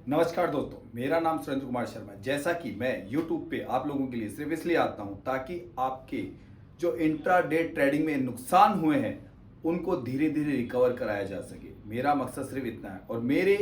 नमस्कार दोस्तों, मेरा नाम सुरेंद्र कुमार शर्मा। जैसा कि मैं YouTube पे आप लोगों के लिए सिर्फ इसलिए आता हूं ताकि आपके जो इंट्राडे ट्रेडिंग में नुकसान हुए हैं उनको धीरे धीरे रिकवर कराया जा सके। मेरा मकसद सिर्फ इतना है। और मेरे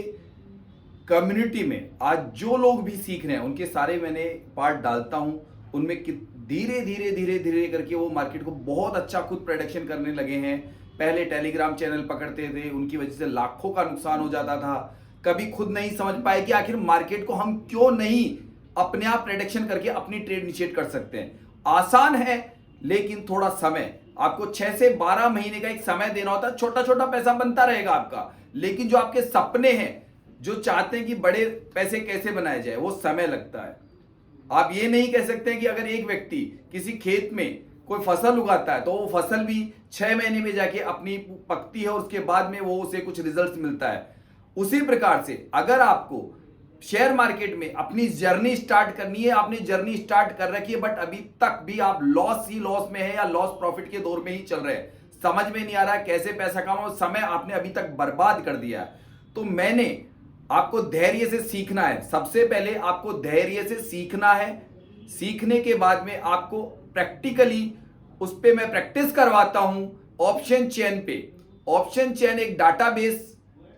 कम्युनिटी में आज जो लोग भी सीख रहे हैं उनके सारे मैंने पार्ट डालता हूं। उनमें धीरे धीरे धीरे धीरे करके वो मार्केट को बहुत अच्छा खुद प्रेडिक्शन करने लगे हैं। पहले टेलीग्राम चैनल पकड़ते थे, उनकी वजह से लाखों का नुकसान हो जाता था। कभी खुद नहीं समझ पाए कि आखिर मार्केट को हम क्यों नहीं अपने आप प्रेडिक्शन करके अपनी ट्रेड इनिशिएट कर सकते हैं। आसान है लेकिन थोड़ा समय, आपको 6 से 12 महीने का एक समय देना होता है। छोटा छोटा पैसा बनता रहेगा आपका, लेकिन जो आपके सपने हैं, जो चाहते हैं कि बड़े पैसे कैसे बनाए जाए, वो समय लगता है। आप ये नहीं कह सकते कि अगर एक व्यक्ति किसी खेत में कोई फसल उगाता है तो वो फसल भी 6 महीने में जाके अपनी पकती है और उसके बाद में वो उसे कुछ रिजल्ट मिलता है। उसी प्रकार से अगर आपको शेयर मार्केट में अपनी जर्नी स्टार्ट करनी है, आपने जर्नी स्टार्ट कर रखी है बट अभी तक भी आप लॉस ही लॉस में है या लॉस प्रॉफिट के दौर में ही चल रहे हैं, समझ में नहीं आ रहा कैसे पैसा कमाओ, समय आपने अभी तक बर्बाद कर दिया है, तो मैंने आपको धैर्य से सीखना है। सबसे पहले आपको धैर्य से सीखना है। सीखने के बाद में आपको प्रैक्टिकली उस पे मैं प्रैक्टिस करवाता हूं ऑप्शन चेन पे। ऑप्शन चेन एक डाटाबेस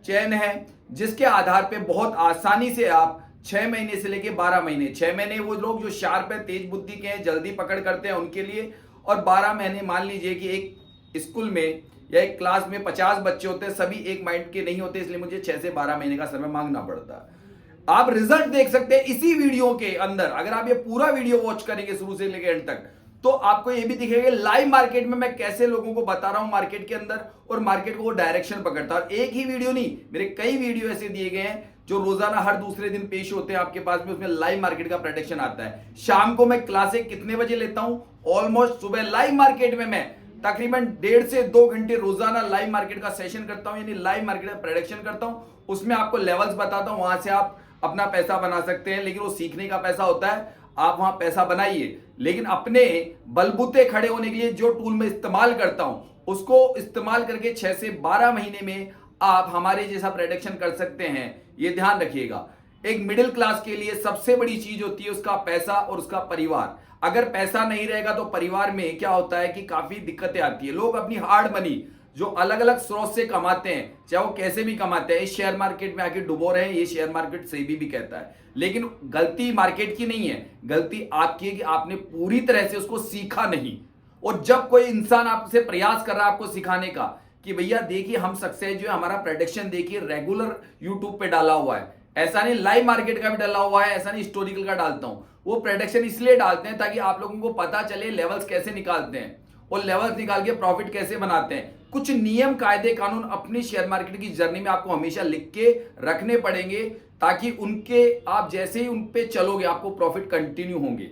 चेन है जिसके आधार पे बहुत आसानी से आप 6 महीने से लेके 12 महीने, 6 महीने वो लोग जो शार्प है, तेज बुद्धि के हैं, जल्दी पकड़ करते हैं उनके लिए, और 12 महीने मान लीजिए कि एक स्कूल में या एक क्लास में 50 बच्चे होते हैं, सभी एक माइंड के नहीं होते, इसलिए मुझे 6 से 12 महीने का समय मांगना पड़ता है। आप रिजल्ट देख सकते हैं इसी वीडियो के अंदर। अगर आप ये पूरा वीडियो वॉच करेंगे शुरू से लेकर एंड तक, तो आपको ये भी दिखेगा लाइव मार्केट में मैं कैसे लोगों को बता रहा हूं मार्केट के अंदर, और मार्केट को वो डायरेक्शन पकड़ता है। एक ही वीडियो नहीं, मेरे कई वीडियो ऐसे दिए गए हैं जो रोजाना हर दूसरे दिन पेश होते हैं आपके पास में, उसमें लाइव मार्केट का प्रेडिक्शन आता है। शाम को मैं क्लासें कितने बजे लेता हूं? ऑलमोस्ट सुबह लाइव मार्केट में मैं तकरीबन 1.5 से 2 घंटे रोजाना लाइव मार्केट का सेशन करता हूं, यानी लाइव मार्केट का प्रेडिक्शन करता हूं। उसमें आपको लेवल्स बताता हूं, वहां से आप अपना पैसा बना सकते हैं, लेकिन वो सीखने का पैसा होता है। आप वहां पैसा बनाइए, लेकिन अपने बलबूते खड़े होने के लिए जो टूल मैं इस्तेमाल करता हूं उसको इस्तेमाल करके 6 से 12 महीने में आप हमारे जैसा प्रेडिक्शन कर सकते हैं। ये ध्यान रखिएगा। एक मिडिल क्लास के लिए सबसे बड़ी चीज होती है उसका पैसा और उसका परिवार। अगर पैसा नहीं रहेगा तो परिवार में क्या होता है कि काफी दिक्कतें आती है। लोग अपनी हार्ड मनी जो अलग अलग स्रोत से कमाते हैं, चाहे वो कैसे भी कमाते हैं, इस शेयर मार्केट में आके डुबो रहे हैं, ये शेयर मार्केट सेबी भी कहता है। लेकिन गलती मार्केट की नहीं है, गलती आपकी है कि आपने पूरी तरह से उसको सीखा नहीं। और जब कोई इंसान आपसे प्रयास कर रहा है आपको सिखाने का कि भैया देखिए हम सक्सेस जो है, हमारा प्रेडिक्शन देखिए रेगुलर यूट्यूब पे डाला हुआ है, ऐसा नहीं लाइव मार्केट का भी डाला हुआ है, ऐसा नहीं हिस्टोरिकल का डालता हूं, वो प्रेडिक्शन इसलिए डालते हैं ताकि आप लोगों को पता चले लेवल्स कैसे निकालते हैं और लेवल्स निकाल के प्रॉफिट कैसे बनाते हैं। कुछ नियम कायदे कानून अपनी शेयर मार्केट की जर्नी में आपको हमेशा लिख के रखने पड़ेंगे, ताकि उनके आप जैसे ही उन पे चलोगे आपको प्रॉफिट कंटिन्यू होंगे।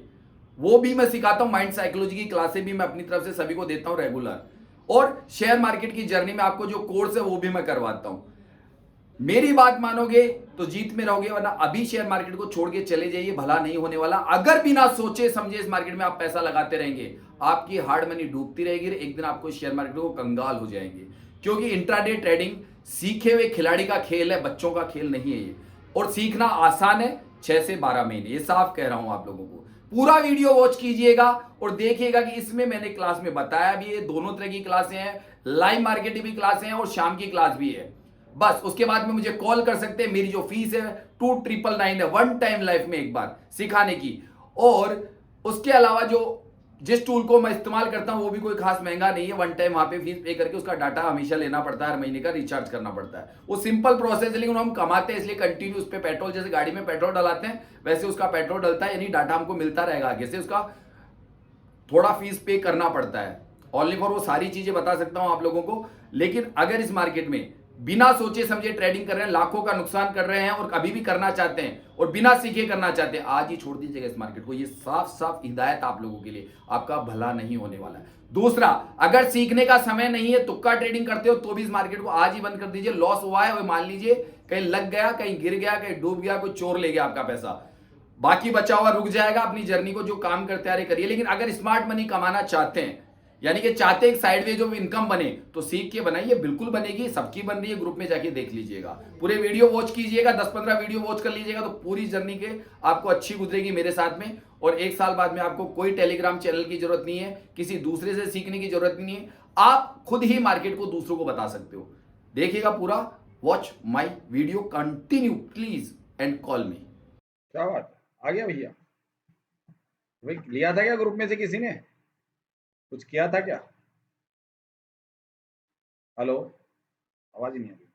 वो भी मैं सिखाता हूं, माइंड साइकोलॉजी की क्लासें भी मैं अपनी तरफ से सभी को देता हूं रेगुलर, और शेयर मार्केट की जर्नी में आपको जो कोर्स है वो भी मैं करवाता हूं। मेरी बात मानोगे तो जीत में रहोगे, वरना अभी शेयर मार्केट को छोड़ के चले जाइए, भला नहीं होने वाला। अगर बिना सोचे समझे इस मार्केट में आप पैसा लगाते रहेंगे, आपकी हार्ड मनी डूबती रहेगी, एक दिन आपको शेयर मार्केट को कंगाल हो जाएंगे। क्योंकि इंट्राडे ट्रेडिंग सीखे हुए खिलाड़ी का खेल है, बच्चों का खेल नहीं है ये। और सीखना आसान है, 6 से 12 महीने, ये साफ कह रहा हूं आप लोगों को। पूरा वीडियो वॉच कीजिएगा और देखिएगा कि इसमें मैंने क्लास में बताया भी है, दोनों तरह की क्लासें हैं, लाइव मार्केट भी क्लासें हैं और शाम की क्लास भी है। बस उसके बाद में मुझे कॉल कर सकते हैं। मेरी जो फीस है 2999 है, वन टाइम लाइफ में एक बार सिखाने की। और उसके अलावा जो जिस टूल को मैं इस्तेमाल करता हूं वो भी कोई खास महंगा नहीं है, वन टाइम वहां पे फीस पे करके उसका डाटा हमेशा लेना पड़ता है, हर महीने का रिचार्ज करना पड़ता है। वो सिंपल प्रोसेस है, लेकिन हम कमाते हैं इसलिए कंटिन्यू उस पर पेट्रोल, जैसे गाड़ी में पेट्रोल डलाते हैं वैसे उसका पेट्रोल डलता है, यानी डाटा हमको मिलता रहेगा आगे से, उसका थोड़ा फीस पे करना पड़ता है। ओनली फॉर वो सारी चीजें बता सकता हूं आप लोगों को। लेकिन अगर इस मार्केट में बिना सोचे समझे ट्रेडिंग कर रहे हैं, लाखों का नुकसान कर रहे हैं और अभी भी करना चाहते हैं और बिना सीखे करना चाहते हैं, आज ही छोड़ दीजिएगा इस मार्केट को। ये साफ साफ हिदायत आप लोगों के लिए, आपका भला नहीं होने वाला है। दूसरा, अगर सीखने का समय नहीं है, तुक्का ट्रेडिंग करते हो, तो भी इस मार्केट को आज ही बंद कर दीजिए। लॉस हुआ है, मान लीजिए कहीं लग गया, कहीं गिर गया, कहीं डूब गया, कोई चोर ले गया आपका पैसा, बाकी बचा हुआ रुक जाएगा। अपनी जर्नी को जो काम करते आ रहे करिए। लेकिन अगर स्मार्ट मनी कमाना चाहते हैं, यानी कि चाहते एक साइडवेज जो इनकम बने, तो सीख के बनाइए, बिल्कुल बनेगी, सबकी बन रही है, ग्रुप में जाके देख लीजिएगा, पूरे वीडियो वॉच कीजिएगा, 10-15 वीडियो वॉच कर लीजिएगा, तो पूरी जर्नी के आपको अच्छी गुजरेगी मेरे साथ में। और 1 साल बाद में आपको कोई टेलीग्राम चैनल की जरूरत नहीं है, किसी दूसरे से सीखने की जरूरत नहीं है, आप खुद ही मार्केट को दूसरों को बता सकते हो। देखिएगा पूरा, watch my video continue please and call मी। क्या बात आ गया भैया? भाई लिया था क्या ग्रुप में से किसी ने? कुछ किया था क्या? हेलो, आवाज ही नहीं आ रही।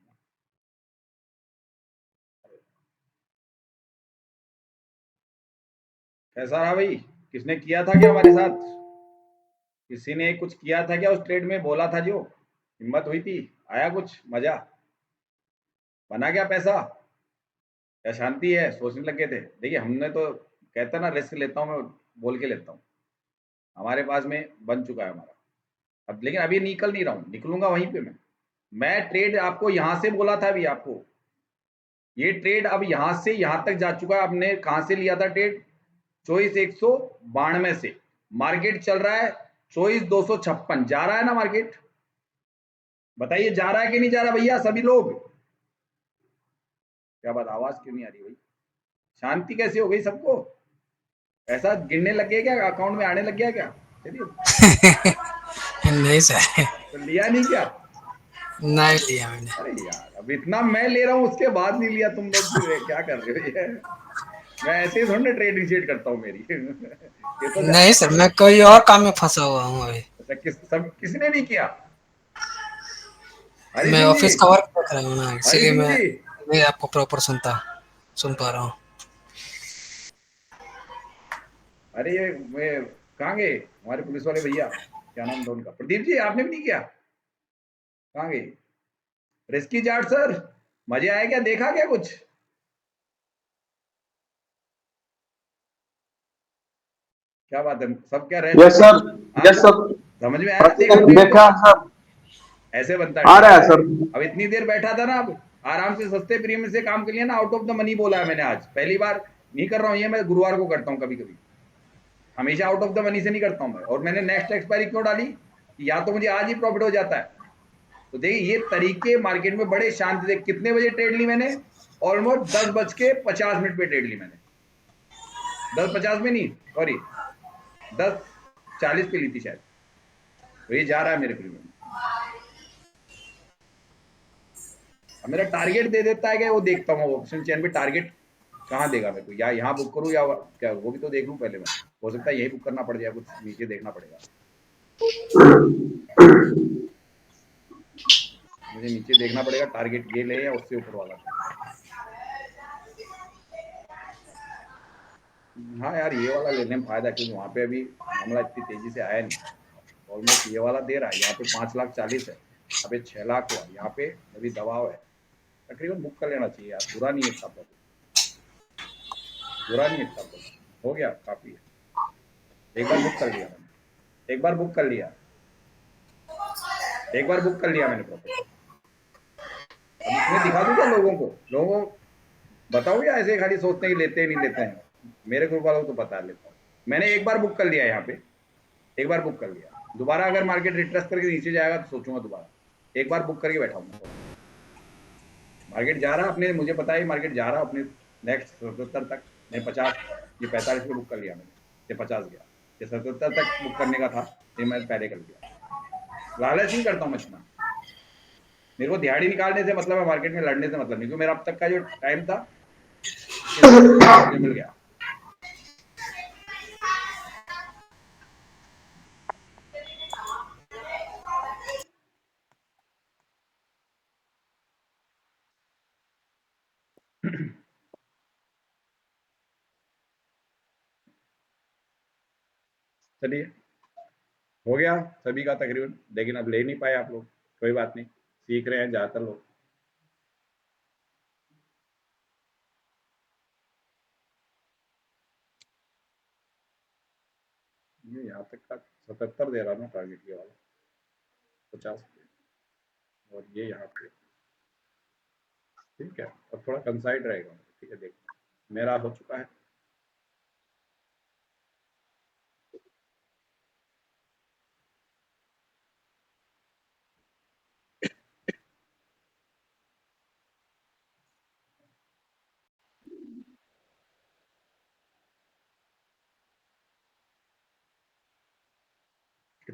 कैसा रहा भाई? किसने किया था क्या हमारे साथ? किसी ने कुछ किया था क्या उस ट्रेड में? बोला था जो हिम्मत हुई थी, आया कुछ मजा? बना क्या पैसा या शांति है? सोचने लगे थे। देखिए हमने तो कहता ना रिस्क लेता हूँ मैं, बोल के लेता हूँ। हमारे पास में बन चुका है हमारा। अब लेकिन अभी निकल नहीं रहा हूँ, निकलूंगा वहीं पे मैं ट्रेड आपको यहाँ से बोला था अभी आपको, ये ट्रेड अब यहाँ से यहाँ तक जा चुका है। आपने कहाँ से लिया था ट्रेड? 24,192 से। मार्केट चल रहा है 24,256। जा रहा है ना मार्केट? बताइए जा रहा है कि नहीं जा रहा भैया सभी लोग? क्या बात, आवाज क्यों नहीं आ रही भाई? शांति कैसे हो गई सबको? ऐसा गिरने लग गया क्या? अकाउंट में आने लग गया क्या? चलिए नहीं सर, तो लिया नहीं क्या? नहीं लिया मैंने। अरे यार अब इतना मैं ले रहा हूँ उसके बाद नहीं लिया तुम लोग, फिर क्या कर रहे हो ये? मैं ऐसे ही थोड़ी ना ट्रेड इनिशिएट करता हूँ मेरी ये तो नहीं सर, मैं कोई और काम में फंसा हुआ हूँ अभी। अच्छा, किसने नहीं किया? हरी मैं सिंह जी, ऑफिस का वर्क देख रहा हूँ ना, हरी इसीलिए सिंह मैं जी, नहीं आपको प्रॉपर सुन पा रहा हूँ। अरे ये मैं कहाँ गए हमारे पुलिस वाले भैया? क्या नाम था उनका? प्रदीप जी, आपने भी नहीं किया? कहाँ गए? रेस्क्यू जाट सर, मजे आए क्या? देखा क्या कुछ? क्या बात है, सब क्या रह यस चुके सर। हैं? हाँ यस सर। समझ में आया, देखा देखा ट्रेड को? देखा सर। ऐसे बनता है आ ट्रेड। रहा है सर। अब इतनी देर बैठा था ना, अब आराम से सस्ते प्रीमियम से काम कर लिया ना। आउट ऑफ द मनी बोला है मैंने आज, पहली बार नहीं कर रहा हूँ ये, मैं गुरुवार को करता हूँ कभी कभी, हमेशा आउट ऑफ द मनी से नहीं करता हूँ मैं। और मैंने नेक्स्ट एक्सपायरी क्यों डाली कि या तो मुझे आज ही प्रॉफिट हो जाता है। तो देखिए ये तरीके मार्केट में बड़े शांति से। कितने बजे ट्रेड ली मैंने? ऑलमोस्ट 10:50 पे ट्रेड ली मैंने। 10:50 में नहीं, सॉरी 10:40 पे ली थी शायद। तो ये जा रहा है मेरे प्रीमियम। अब मेरा टारगेट दे देता है क्या वो देखता हूँ, ऑप्शन चेन पे टारगेट कहाँ देगा मेरे को, या यहाँ बुक करूँ या क्या, वो भी तो देख लूँ पहले मैं। हो सकता है यही बुक करना पड़ जाए, कुछ नीचे देखना पड़ेगा मुझे, नीचे देखना पड़ेगा टारगेट ये ले या उससे ऊपर वाला। हाँ यार ये वाला लेने में फायदा, क्योंकि वहाँ पे अभी मामला इतनी तेजी से आया नहीं। ऑलमोस्ट ये वाला दे रहा है, यहाँ पे 5,40,000 है, यहाँ पे 6 लाख हुआ, यहाँ पे अभी दबाव है। तकरीबन बुक कर लेना चाहिए यार, बुरा नहीं है इतना प्रॉफिट, बुरा नहीं है इतना प्रॉफिट, हो गया काफी है। एक बार बुक कर लिया मैंने, एक बार बुक कर लिया, एक बार बुक कर लिया मैंने प्रॉफिट। अब इसमें दिखा दूं क्या लोगों को बताऊं, या ऐसे खाली सोचते हैं कि लेते हैं नहीं लेते हैं? मेरे ग्रुप वालों को तो बता लेता हूँ, मैंने एक बार बुक कर लिया यहाँ पे, एक बार बुक कर लिया। दोबारा अगर मार्केट रिट्रेस करके नीचे जाएगा तो सोचूंगा दोबारा। एक बार बुक करके बैठा हूँ। मार्केट जा रहा है अपने, मुझे पता है मार्केट जा रहा है अपने नेक्स्ट 77 तक। मैं 50, ये 45 पे बुक कर लिया मैंने, ये 50 गया, ये 77 तक बुक करने का था, ये मैं पहले कर लिया। लालच नहीं करता हूँ मैं इतना, मेरे को दिहाड़ी निकालने से मतलब है, मार्केट में लड़ने से मतलब नहीं, क्योंकि मेरा अब तक का जो टाइम था मुझे मिल गया। चलिए हो गया सभी का तकरीबन, लेकिन अब ले नहीं पाए आप लोग, कोई बात नहीं, सीख रहे हैं ज्यादातर लोग। ये यहाँ तक का 77 दे रहा ना टारगेट, ये वाला 50 और ये यहाँ पे, ठीक है। और थोड़ा कंसाइड रहेगा, ठीक है। देख मेरा हो चुका है,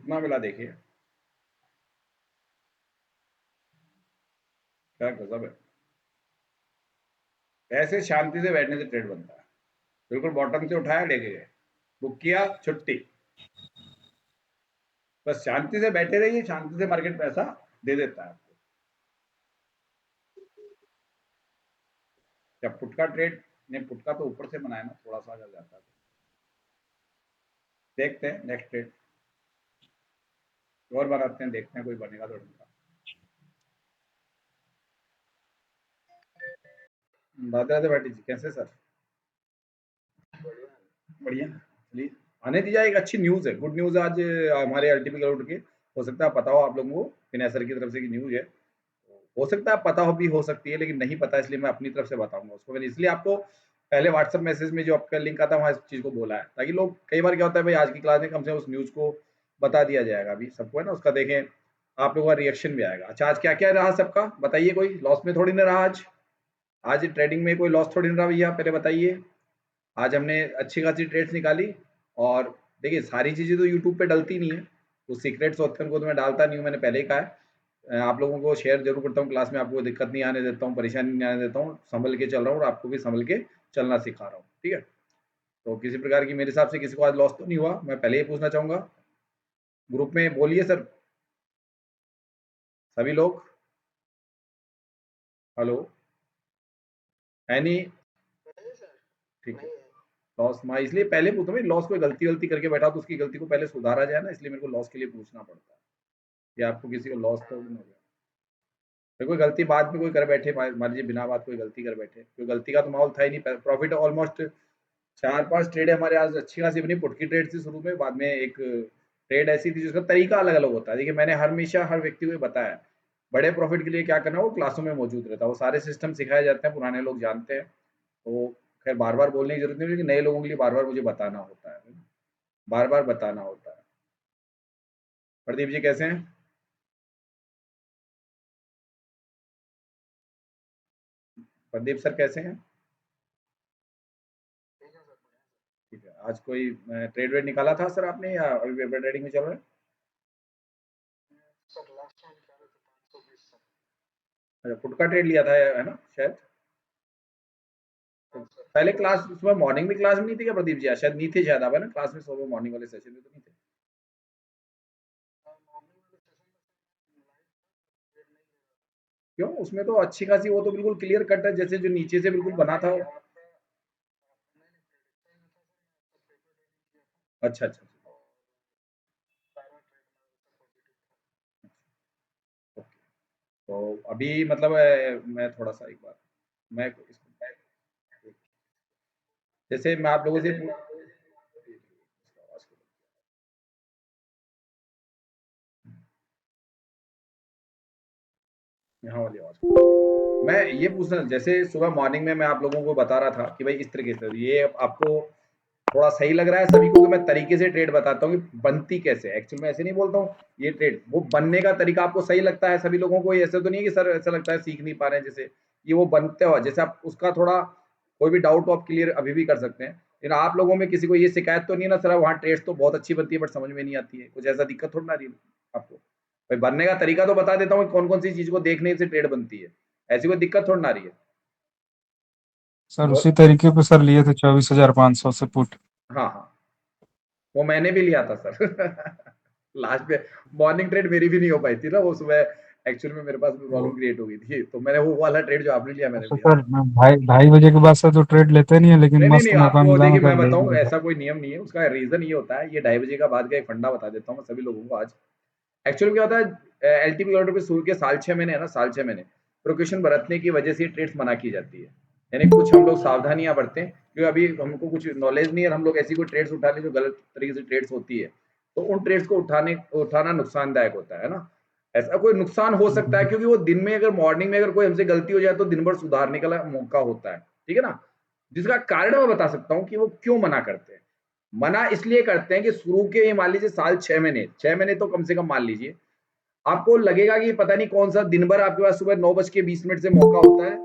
कितना मिला देखिए, क्या गजब है। ऐसे शांति से बैठने से ट्रेड बनता है। बिल्कुल बॉटम से उठाया, लेके गए, बुक किया, छुट्टी। बस शांति से बैठे रहिए, शांति से मार्केट पैसा दे देता है आपको। जब पुट का ट्रेड ने, पुट का तो ऊपर से बनाया ना, थोड़ा सा अगर जाता है तो देखते हैं नेक्स्ट ट्रेड और बनाते हैं, देखते हैं कोई बनेगा तो ढंग का। राधे राधे भाटी जी, कैसे सर? बढ़िया, चलिए आने दीजिए। एक अच्छी न्यूज़ है, गुड न्यूज़ आज हमारे अल्टीपी क्लाउड के, हो सकता है पता हो आप लोगों को, फिनेसर की तरफ से की न्यूज़ है। हो सकता है पता हो भी हो सकती है, लेकिन नहीं पता, इसलिए मैं अपनी तरफ से बताऊंगा उसको। मैंने इसलिए आपको पहले व्हाट्सएप मैसेज में जो आपका लिंक आता है वहाँ इस चीज़ को बोला है, ताकि लोग, कई बार क्या होता है भाई, आज की क्लास में कम से कम उस न्यूज़ को बता दिया जाएगा अभी सबको, है ना, उसका देखें आप लोगों का रिएक्शन भी आएगा। अच्छा, आज क्या क्या रहा सबका बताइए, कोई लॉस में थोड़ी ना रहा आज? आज ट्रेडिंग में कोई लॉस थोड़ी ना रहा भैया, पहले बताइए। आज हमने अच्छी खासी ट्रेड्स निकाली। और देखिए, सारी चीज़ें तो यूट्यूब पे डलती नहीं है, कुछ सीक्रेट्स होते हैं, उनको तो मैं डालता नहीं हूँ, मैंने पहले ही कहा है। आप लोगों को शेयर जरूर करता हूँ क्लास में, आपको दिक्कत नहीं आने देता हूँ, परेशानी नहीं आने देता हूँ, संभल के चल रहा हूँ और आपको भी संभल के चलना सिखा रहा हूँ, ठीक है। तो किसी प्रकार की मेरे हिसाब से किसी को आज लॉस तो नहीं हुआ, मैं पहले ही पूछना चाहूंगा। ग्रुप में बोलिए सर, सभी लोग, हेलो, है नहीं? ठीक है, लॉस मैं इसलिए पहले पूछता हूँ, लॉस कोई गलती गलती करके बैठा तो उसकी गलती को पहले सुधारा जाए ना, इसलिए मेरे को लॉस के लिए पूछना पड़ता है कि आपको किसी को लॉस तो नहीं हो गया। फिर कोई गलती बाद में कोई कर बैठे, मान लीजिए बिना बात कोई गलती कर बैठे, कोई गलती का तो माहौल था ही नहीं। प्रॉफिट ऑलमोस्ट 4-5 ट्रेड हमारे आज अच्छी खासी बनी। पुट की ट्रेड थी शुरू में, बाद में एक ट्रेड ऐसी थी जिसका तरीका अलग अलग होता है। देखिए, मैंने हमेशा हर व्यक्ति को ये बताया, बड़े प्रॉफिट के लिए क्या करना, वो क्लासों में मौजूद रहता है, वो सारे सिस्टम सिखाए जाते हैं, पुराने लोग जानते हैं। तो खैर बार बार बोलने की जरूरत नहीं, लेकिन नए लोगों के लिए बार बार मुझे बताना होता है, बार बार बताना होता है। प्रदीप जी कैसे हैं? प्रदीप सर कैसे हैं? ठीक है, आज कोई ट्रेड वेड निकाला था सर आपने, या अभी पेपर ट्रेडिंग में चल रहा है? अच्छा, पुट का ट्रेड लिया था, है ना शायद? तो पहले क्लास, सुबह मॉर्निंग में क्लास में नहीं थी क्या प्रदीप जी? शायद नहीं थे, शायद आप, है ना, क्लास में सुबह मॉर्निंग वाले सेशन में तो नहीं थे? क्यों, उसमें तो अच्छी खासी, वो तो बिल्कुल क्लियर कट है, जैसे जो नीचे से बिल्कुल बना था। अच्छा अच्छा अच्छा। ओके। तो अभी मतलब मैं थोड़ा सा एक बार, मैं जैसे मैं आप लोगों से यहाँ वाली आवाज, मैं ये पूछना, जैसे सुबह मॉर्निंग में मैं आप लोगों को बता रहा था कि भाई इस तरीके से, ये आपको थोड़ा सही लग रहा है सभी को कि मैं तरीके से ट्रेड बताता हूँ कि बनती कैसे? एक्चुअल में ऐसे नहीं बोलता हूँ, ये ट्रेड वो बनने का तरीका आपको सही लगता है सभी लोगों को? ये ऐसा तो नहीं है कि सर ऐसा लगता है सीख नहीं पा रहे हैं, जैसे ये वो बनते हुआ, जैसे आप उसका थोड़ा कोई भी डाउट हो आप क्लियर अभी भी कर सकते हैं। लेकिन आप लोगों में किसी को ये शिकायत तो नहीं है ना, सर वहाँ ट्रेड्स तो बहुत अच्छी बनती है बट समझ में नहीं आती है, कुछ ऐसा दिक्कत थोड़ी ना आ रही है आपको? भाई बनने का तरीका तो बता देता हूँ, कौन कौन सी चीज को देखने से ट्रेड बनती है, ऐसी कोई दिक्कत थोड़ी ना आ रही है। सर और उसी तरीके पे सर लिए थे 24,500 से पुट। हाँ हाँ, वो मैंने भी लिया था सर। लास्ट में मॉर्निंग ट्रेड मेरी भी नहीं हो पाई थी ना, वो सुबह एक्चुअल में मेरे पास भी प्रॉब्लम क्रिएट हो गई थी, तो मैंने वो वाला ट्रेड जो आपने लिया मैंने अच्छा लिया सर, था। 2:30 के बाद से तो ट्रेड लेते नहीं है, लेकिन नहीं नहीं मस्त नहीं, मौका आपको मिला देखिए मैं मतलब ले बताऊं, लिया सर। ऐसा कोई नियम नहीं है, उसका रीजन ये होता है, ये 2:30 के बाद का एक फंडा बता देता हूँ मैं सभी लोगों को आज। एक्चुअली क्या होता है, एलटीपी ऑर्डर पे शुरू के साल 6 महीने है ना, साल 6 महीने प्रोकेशन बरतने की वजह से ये ट्रेड्स मना की जाती है। यानी कुछ हम लोग सावधानियां बरतें, क्योंकि अभी हमको कुछ नॉलेज नहीं है, हम लोग ऐसी कोई ट्रेड्स उठा लें जो गलत तरीके से ट्रेड्स होती है, तो उन ट्रेड्स को उठाना नुकसानदायक होता है ना। ऐसा कोई नुकसान हो सकता है क्योंकि वो दिन में, अगर मॉर्निंग में अगर कोई हमसे गलती हो जाए तो दिन भर सुधारने का मौका होता है, ठीक है ना। जिसका कारण मैं बता सकता हूँ कि वो क्यों मना करते हैं। मना इसलिए करते हैं कि शुरू के, ये मान लीजिए साल 6 महीने, 6 महीने तो कम से कम मान लीजिए, आपको लगेगा कि पता नहीं कौन सा दिन भर आपके पास सुबह 9:20 से मौका होता है,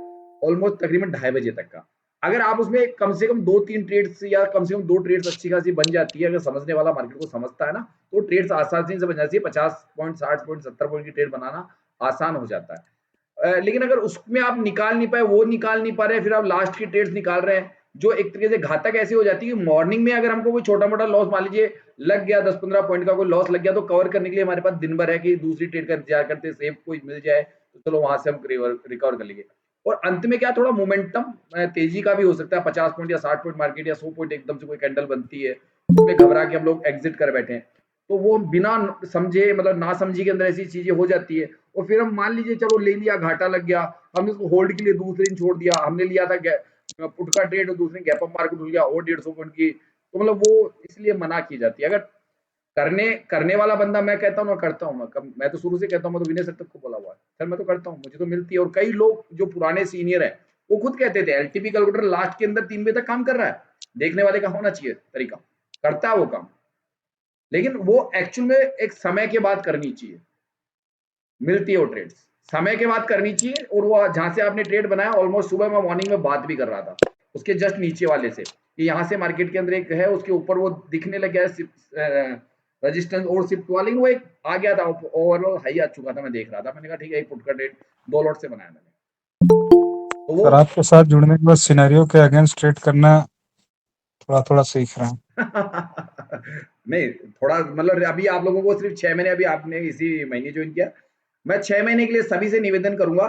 ऑलमोस्ट तकरीबन 2:30 बजे तक का। अगर आप उसमें कम से कम 2-3 ट्रेड्स या कम से कम 2 ट्रेड्स अच्छी खासी बन जाती है, अगर समझने वाला मार्केट को समझता है ना, तो ट्रेड्स आसानी से बन जाती है। 50 पॉइंट, 60 पॉइंट, 70 पॉइंट की ट्रेड बनाना आसान हो जाता है। लेकिन अगर उसमें आप निकाल नहीं पाए, वो निकाल नहीं पा रहे हैं, फिर आप लास्ट की ट्रेड्स निकाल रहे हैं, जो एक तरीके से घातक ऐसी हो जाती है कि मॉर्निंग में अगर हमको कोई छोटा-मोटा लॉस मान लीजिए लग गया, 10-15 पॉइंट का कोई लॉस लग गया, तो कवर करने के लिए हमारे पास दिन भर है कि दूसरी ट्रेड का इंतजार करते हैं, सेफ कोई मिल जाए, तो चलो वहाँ से हम रिकवर कर लेंगे। और अंत में क्या थोड़ा मोमेंटम तेजी का भी हो सकता है, 50 पॉइंट या 60 पॉइंट मार्केट या 100 पॉइंट एकदम से कोई कैंडल बनती है, उसमें घबरा के हम लोग एग्जिट कर बैठे हैं। तो वो बिना समझे मतलब ना समझी के अंदर ऐसी चीजें हो जाती है, और फिर हम मान लीजिए चलो ले लिया, घाटा लग गया, हमने उसको होल्ड के लिए दूसरे दिन छोड़ दिया, हमने लिया था पुट का ट्रेड और दूसरे गैप अप मार्केट हो गया और 150 पॉइंट की, तो मतलब वो इसलिए मना की जाती है। अगर करने करने वाला बंदा, मैं कहता हूँ मैं करता हूँ, मैं तो शुरू से कहता हूँ, मैं तो विनय सर तक को बोला हुआ है, सर मैं तो करता हूँ, मुझे तो मिलती है। और कई लोग जो पुराने सीनियर है वो खुद कहते थे एलटीपी कैलकुलेटर लास्ट के अंदर 3 बजे तक काम कर रहा है, देखने वाले का होना चाहिए तरीका, करता है वो काम, लेकिन वो एक्चुअल में एक समय के बाद करनी चाहिए, मिलती है वो ट्रेड्स समय के बाद करनी चाहिए। और वो जहां से आपने ट्रेड बनाया, ऑलमोस्ट सुबह मैं मॉर्निंग में बात भी कर रहा था उसके जस्ट नीचे वाले से कि यहाँ से मार्केट के अंदर एक है, उसके ऊपर वो दिखने लग गया रेजिस्टेंस और शिफ्ट वाली, वो एक आ गया था, ओवरऑल हाई आ चुका था, मैं देख रहा था, मैंने कहा ठीक है एक पुट का ट्रेड 2 लॉट से बनाया मैंने, तो वो सर आपके साथ जुड़ने के बाद सिनेरियो के अगेंस्ट ट्रेड करना थोड़ा थोड़ा सीख रहा हूँ। नहीं थोड़ा मतलब अभी आप लोगों को सिर्फ 6 महीने, अभी आपने इसी महीने ज्वाइन किया, मैं 6 महीने के लिए सभी से निवेदन करूंगा,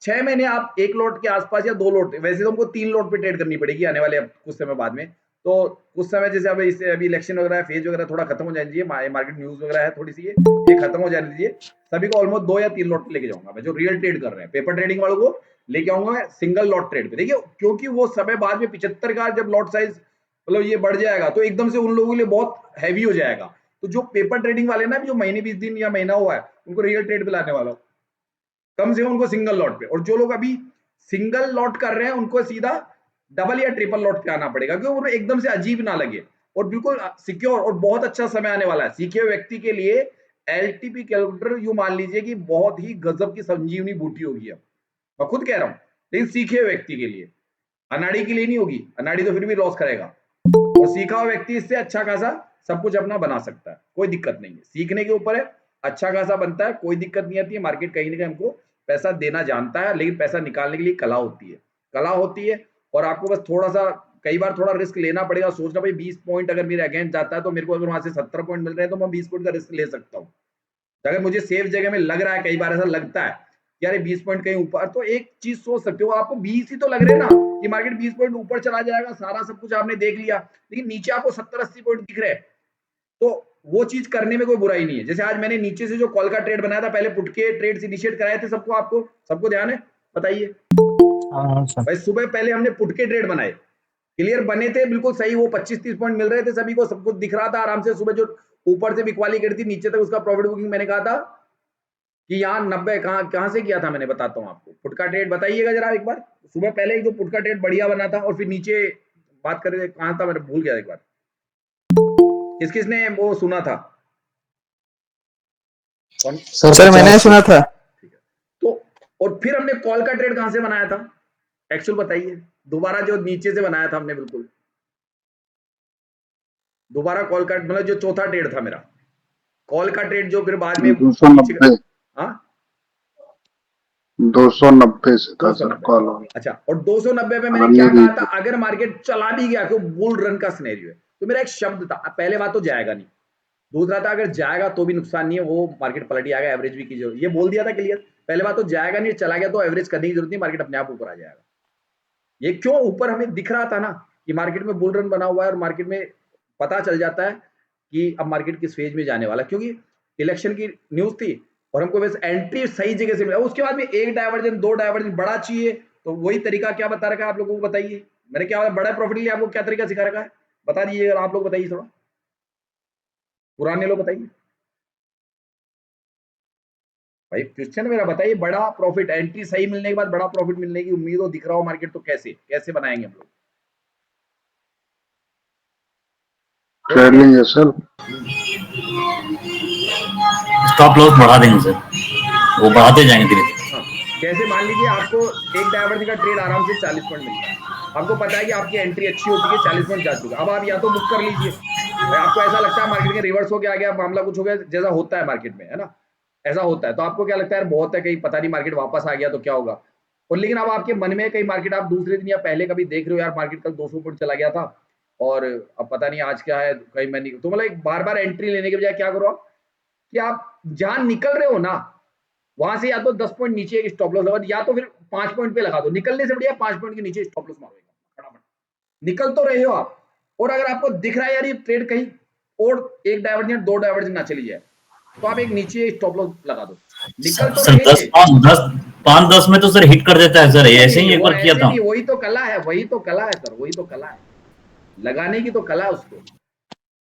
6 महीने आप 1 लॉट के आसपास या 2 लॉट, वैसे तो हमको 3 लॉट पे ट्रेड करनी पड़ेगी आने वाले कुछ समय बाद में, तो कुछ समय जैसे अब इससे अभी इलेक्शन वगैरह फेज वगैरह थोड़ा खत्म हो जाने दीजिए, मार्केट न्यूज वगैरह है थोड़ी सी, ये खत्म हो जाने दीजिए, सभी को ऑलमोस्ट 2 या 3 लॉट पे लेके जाऊंगा मैं, जो रियल ट्रेड कर रहे हैं पेपर ट्रेडिंग वालों को लेके आऊंगा मैं सिंगल लॉट ट्रेड पे। देखिए क्योंकि वो समय बाद में 75 का जब लॉट साइज मतलब ये बढ़ जाएगा तो एकदम से उन लोगों के लिए बहुत हैवी हो जाएगा, तो जो पेपर ट्रेडिंग वाले ना जो महीने 20 दिन या महीना हुआ है उनको रियल ट्रेड पे लाने वाला हूं, कम से कम उनको सिंगल लॉट पे, और जो लोग अभी सिंगल लॉट कर रहे हैं उनको सीधा डबल या ट्रिपल लॉट पे आना पड़ेगा, क्योंकि वो एकदम से अजीब ना लगे और बिल्कुल सिक्योर, और बहुत अच्छा समय आने वाला है सीखे हुए व्यक्ति के लिए। एलटीपी कैलकुलेटर यूं मान लीजिए कि बहुत ही गजब की संजीवनी बूटी होगी, अब मैं खुद कह रहा हूं, लेकिन सीखे हुए व्यक्ति के लिए, अनाड़ी के लिए नहीं होगी, अनाड़ी तो फिर भी लॉस करेगा, और सीखा हुआ व्यक्ति इससे अच्छा खासा सब कुछ अपना बना सकता है, कोई दिक्कत नहीं है, सीखने के ऊपर है, अच्छा खासा बनता है, कोई दिक्कत नहीं आती है, मार्केट कहीं ना कहीं हमको पैसा देना जानता है, लेकिन पैसा निकालने के लिए कला होती है, कला होती है, और आपको बस थोड़ा सा कई बार थोड़ा रिस्क लेना पड़ेगा, सोचना भाई 20 पॉइंट अगर मेरे अगेंस्ट जाता है तो मेरे को अगर वहां से 70 पॉइंट मिल रहे हैं तो मैं 20 पॉइंट का रिस्क ले सकता हूँ। अगर मुझे सेफ जगह में लग रहा है, कई बार ऐसा लगता है यार 20 पॉइंट कहीं ऊपर, तो एक चीज सोच सकते हो, आपको 20 ही तो लग रहे हैं ना कि मार्केट 20 पॉइंट ऊपर चला जाएगा, सारा सब कुछ आपने देख लिया, लेकिन नीचे आपको 70-80 पॉइंट दिख रहे हैं, तो वो चीज करने में कोई बुराई नहीं है। जैसे आज मैंने नीचे से जो कॉल का ट्रेड बनाया था, पहले पुट के ट्रेड इनिशिएट कराए थे सबको, आपको सबको ध्यान है बताइए हाँ सर। भाई, सुबह पहले हमने पुट के ट्रेड बनाए, क्लियर बने थे बिल्कुल सही, वो 25-30 पॉइंट मिल रहे थे सभी को, सब कुछ दिख रहा था आराम से, सुबह जो ऊपर से बिकवाली करी थी नीचे तक उसका प्रॉफिट बुकिंग मैंने कहा था कि यहाँ 90 कहां से किया था मैंने, बताता हूँ आपको, पुट का ट्रेड बताइएगा जरा एक बार, सुबह पहले एक जो पुट का ट्रेड बढ़िया बना था, और फिर नीचे बात कर रहे थे कहां था, मैंने भूल गया एक बार, किस किसने वो सुना था, कौन? सर मैंने सुना था। ठीक है, तो और फिर हमने कॉल का ट्रेड कहां से बनाया था एक्चुअल बताइए, दोबारा जो नीचे से बनाया था हमने, बिल्कुल दोबारा कॉल का मतलब जो चौथा ट्रेड था मेरा, कॉल का ट्रेड जो फिर बाद में 290 हाँ 290 से था सर 290 कॉल। अच्छा, और 290 पे मैंने क्या कहा था, अगर मार्केट चला भी गया तो बुल रन का सिनेरियो है, तो मेरा एक शब्द था, पहले बात तो जाएगा नहीं, दूसरा था अगर जाएगा तो भी नुकसान नहीं है, वो मार्केट पलट जाएगा, एवरेज भी कीजिए, ये बोल दिया था क्लियर, पहले बात तो जाएगा नहीं, चला गया तो एवरेज करने की जरूरत नहीं, मार्केट अपने आप ऊपर आ जाएगा। ये क्यों ऊपर हमें दिख रहा था ना कि मार्केट में बुल रन बना हुआ है, और मार्केट में पता चल जाता है कि अब मार्केट किस फेज में जाने वाला, क्योंकि इलेक्शन की न्यूज थी और हमको बस एंट्री सही जगह से मिला, उसके बाद में एक डायवर्जन 2 डायवर्जन बड़ा चाहिए, तो वही तरीका क्या बता रखा है आप लोगों को, बताइए मैंने क्या बड़ा प्रॉफिट लिया, आपको क्या तरीका सिखा रखा है, बता दीजिए आप लोग, बताइए थोड़ा, पुराने लोग बताइए भाई, क्वेश्चन मेरा बताइए, बड़ा प्रॉफिट एंट्री सही मिलने के बाद बड़ा प्रॉफिट मिलने की उम्मीद हो, दिख रहा हो मार्केट, तो कैसे कैसे बनाएंगे हम लोग? ट्रेलिंग है सर, स्टॉप लॉस बढ़ा देंगे सर, वो बढ़ाते जाएंगे धीरे धीरे। कैसे, मान लीजिए आपको एक डायवर्जन का ट्रेड आराम से 40 पॉइंट मिलता है, आपको पता है कि आपकी एंट्री अच्छी होती है, 40 पॉइंट जा चुका, अब आप या तो बुक कर लीजिए, भाई आपको ऐसा लगता है मार्केट के रिवर्स हो के आ गया, मामला कुछ हो गया, जैसा होता है मार्केट में, है ना, ऐसा होता है, तो आपको क्या लगता है बहुत है, कहीं पता नहीं मार्केट वापस आ गया तो क्या होगा, और लेकिन अब आपके मन में कहीं मार्केट आप दूसरे दिन या पहले कभी देख रहे हो, यार मार्केट कल 200 पॉइंट चला गया था और अब पता नहीं आज क्या है, कहीं मैं नहीं, तो मतलब बार बार एंट्री लेने के बजाय क्या करो आप कि आप जहां निकल रहे हो ना वहां से या तो 10 पॉइंट नीचे एक स्टॉप लॉस लगा दो, या तो फिर 5 पॉइंट पे लगा दो, निकलने से बढ़िया 5 पॉइंट के नीचे स्टॉप लॉस मारो फटाफट, निकल तो रहे हो आप, और अगर आपको दिख रहा है यार ये ट्रेड कहीं और एक डाइवर्जन 2 डाइवर्जन ना चली जाए तो आप एक नीचे स्टॉप लॉस लगा दो, निकल तो सर रहे थे। 5-10 में तो सर हिट कर देता है सर, ऐसे ही एक बार किया था। वही तो कला है, वही तो कला है सर, वही तो कला है, लगाने की तो कला है उसको,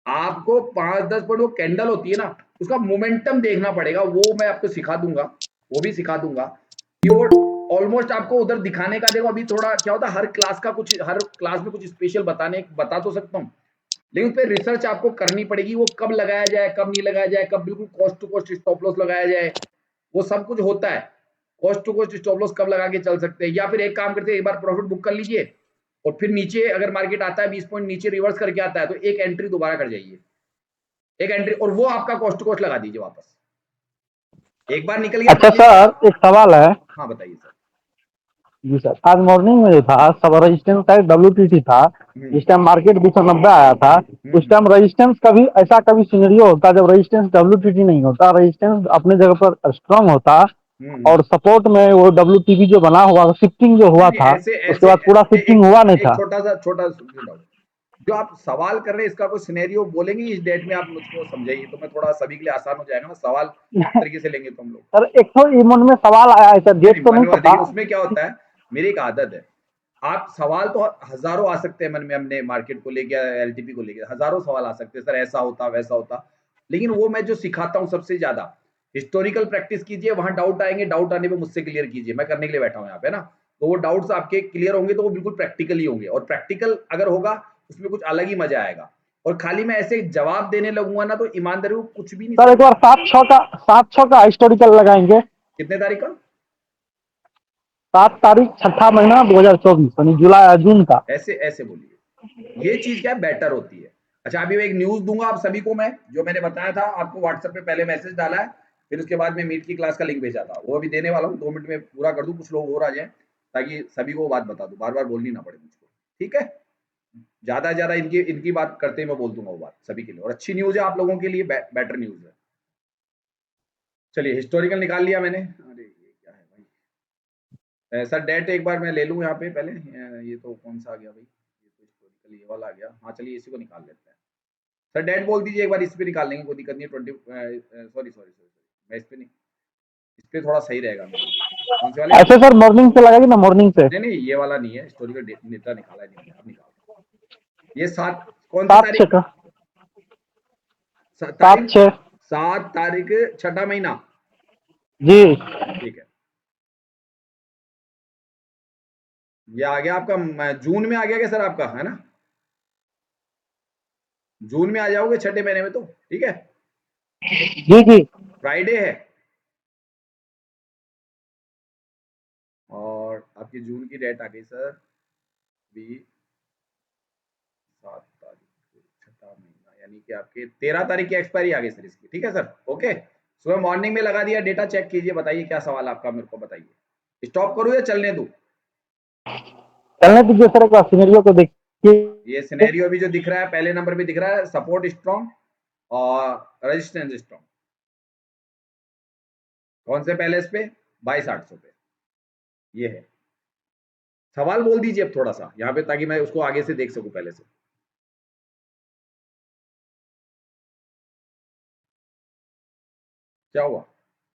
आपको 5-10 पॉइंट वो कैंडल होती है ना उसका मोमेंटम देखना पड़ेगा, वो मैं आपको सिखा दूंगा, वो भी सिखा दूंगा कि वो ऑलमोस्ट आपको उधर दिखाने का, देखो अभी थोड़ा क्या होता है हर क्लास में कुछ स्पेशल बता तो सकता हूँ, लेकिन उस पर रिसर्च आपको करनी पड़ेगी, वो कब लगाया जाए कब नहीं लगाया जाए, कब बिल्कुल cost to cost stop loss लगाया जाए, वो सब कुछ होता है, cost to cost stop loss कब लगा के चल सकते हैं, या फिर एक काम करते हैं एक बार प्रॉफिट बुक कर लीजिए और फिर नीचे अगर मार्केट आता है 20 पॉइंट नीचे रिवर्स करके आता है तो एक एंट्री दोबारा कर जाइए, एक एंट्री, और वो आपका कॉस्ट टू कॉस्ट लगा दीजिए वापस, एक बार निकल गया। अच्छा सर एक सवाल है। हाँ बताइए सर। जी सर, आज मॉर्निंग में जो था सब रेजिस्टेंस का WTT था, जिस टाइम मार्केट 290 आया था, उस टाइम रेजिस्टेंस कभी सिनेरियो होता जब रेजिस्टेंस WTT नहीं होता, रेजिस्टेंस अपने जगह पर स्ट्रांग होता और सपोर्ट में वो WTP जो बना हुआ शिफ्टिंग जो हुआ था उसके बाद पूरा शिफ्टिंग हुआ नहीं था। छोटा जो आप सवाल कर रहे हैं इसका कोई सिनेरियो बोलेंगे इस डेट में, आप मुझको समझाइए तो मैं थोड़ा सभी के लिए आसान हो जाएगा ना, सवाल तरीके से लेंगे तो हम लोग। सर एक तो मन में सवाल आया है सर, डेट तो नहीं पता। देखिए उसमें क्या होता है, मेरी एक आदत है, आप सवाल तो हजारों आ सकते हैं मन में, हमने मार्केट को लेके LTP को लेके हजारों सवाल आ सकते हैं, सर ऐसा होता वैसा होता, लेकिन वो मैं जो सिखाता हूँ सबसे ज्यादा हिस्टोरिकल प्रैक्टिस कीजिए, वहां डाउट आएंगे, डाउट आने पे मुझसे क्लियर कीजिए, मैं करने के लिए बैठा हूँ यहाँ पे ना, तो वो डाउट्स आपके क्लियर होंगे तो वो बिल्कुल प्रैक्टिकल ही होंगे, और प्रैक्टिकल अगर होगा उसमें कुछ अलग ही मजा आएगा, और खाली मैं ऐसे जवाब देने लगूंगा ना तो ईमानदारी कुछ भी नहीं। सर एक बार 7-6 का हिस्टोरिकल लगाएंगे। कितने तारीख का? 7 तारीख 6ठा महीना 2024 यानी जुलाई जून का। ऐसे बोलिए, ये चीज क्या बेटर होती है। अच्छा अभी मैं एक न्यूज दूंगा आप सभी को, मैं जो मैंने बताया था आपको व्हाट्सएप पे पहले मैसेज डाला है, फिर उसके बाद में मीट की क्लास का लिंक भेजा था, वो अभी देने वाला हूँ, 2 मिनट में पूरा कर दूं, कुछ लोग और आ जाए ताकि सभी को बात बता दूं, बार बार बोलनी ना पड़े मुझको, ठीक है, ज्यादा इनकी बात करते ही मैं बोल दूंगा वो बात सभी के लिए, और अच्छी न्यूज है आप लोगों के लिए, बेटर न्यूज है। चलिए हिस्टोरिकल निकाल लिया मैंने, अरे ये क्या है भाई, सर डेट एक बार मैं ले लूँ यहाँ पे पहले, ये तो कौन सा आ गया भाई, ये तो हिस्टोरिकल ये वाला आ गया, हाँ चलिए इसी को निकाल लेते हैं, सर डेट बोल दीजिए एक बार, इस पे निकाल लेंगे कोई दिक्कत नहीं, 20 सॉरी मैं इस पे नहीं, इस पे थोड़ा सही रहेगा, कौन से वाले? ऐसे सर मॉर्निंग से लगाएगी ना, मॉर्निंग से। नहीं ये वाला नहीं है, हिस्टोरिकल डेटा निकाला है नहीं, अब निकाल, ये 7 कौन सी तारीख का? 7 तारीख 6ठा महीना जी ठीक है, ये आ गया आपका जून में आ गया क्या सर आपका, है ना, जून में आ जाओगे 6ठे महीने में तो ठीक है, जी फ्राइडे है, और आपकी जून की डेट आ गई सर भी 7 तारीख 6ठा महीना, यानी कि आपके 13 तारीख की एक्सपायरी आ गई सर इसकी, ठीक है सर, ओके, सुबह मॉर्निंग में लगा दिया, डेटा चेक कीजिए, बताइए क्या सवाल आपका, मेरे को बताइए, स्टॉप करूं या चलने दूं? चलने दीजिए सर, एक बार सिनेरियो को देखिए। ये सिनेरियो भी जो दिख रहा है पहले नंबर पे दिख रहा है, सपोर्ट स्ट्रॉन्ग और रेजिस्टेंस स्ट्रॉन्ग, कौन से पहले इस पे 22,800 पे, ये है सवाल, बोल दीजिए अब थोड़ा सा यहाँ पे ताकि मैं उसको आगे से देख सकूं पहले से, क्या हुआ?